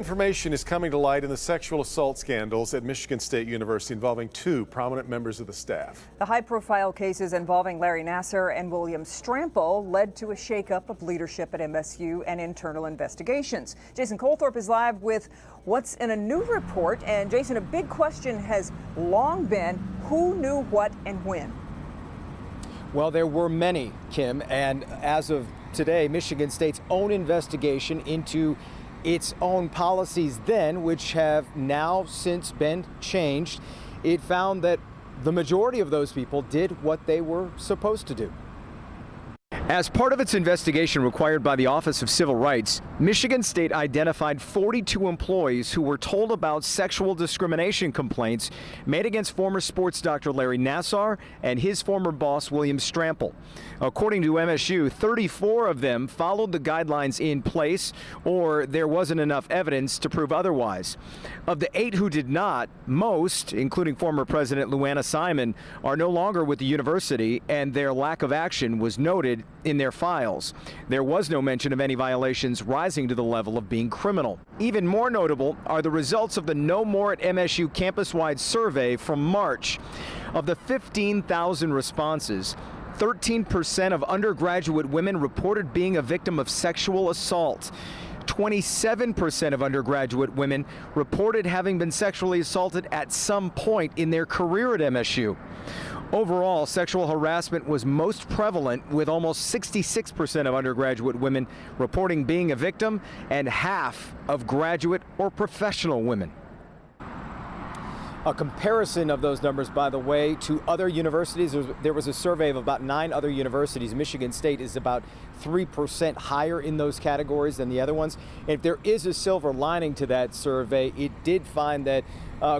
Information is coming to light in the sexual assault scandals at Michigan State University involving two prominent members of the staff. The high-profile cases involving Larry Nassar and William Strampel led to a shakeup of leadership at MSU and internal investigations. Jason Colthorpe is live with what's in a new report. And Jason, a big question has long been who knew what and when. Well, there were many, Kim, and as of today, Michigan State's own investigation into its own policies then, which have now since been changed, it found that the majority of those people did what they were supposed to do. As part of its investigation required by the Office of Civil Rights, Michigan State identified 42 employees who were told about sexual discrimination complaints made against former sports doctor Larry Nassar and his former boss William Strampel. According to MSU, 34 of them followed the guidelines in place, or there wasn't enough evidence to prove otherwise. Of the 8 who did not, most, including former President Luana Simon, are no longer with the university, and their lack of action was noted in their files. There was no mention of any violations rising to the level of being criminal. Even more notable are the results of the No More at MSU campus-wide survey from March. Of the 15,000 responses, 13% of undergraduate women reported being a victim of sexual assault. 27% of undergraduate women reported having been sexually assaulted at some point in their career at MSU. Overall, sexual harassment was most prevalent, with almost 66% of undergraduate women reporting being a victim and half of graduate or professional women. A comparison of those numbers, by the way, to other universities, there was a survey of about 9 other universities. Michigan State is about 3% higher in those categories than the other ones. And if there is a silver lining to that survey, it did find that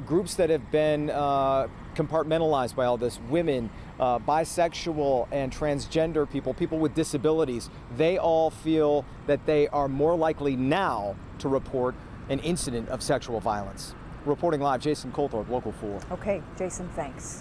groups that have been compartmentalized by all this, women, bisexual and transgender people, people with disabilities, they all feel that they are more likely now to report an incident of sexual violence. Reporting live, Jason Colthorpe, Local 4. Okay, Jason, thanks.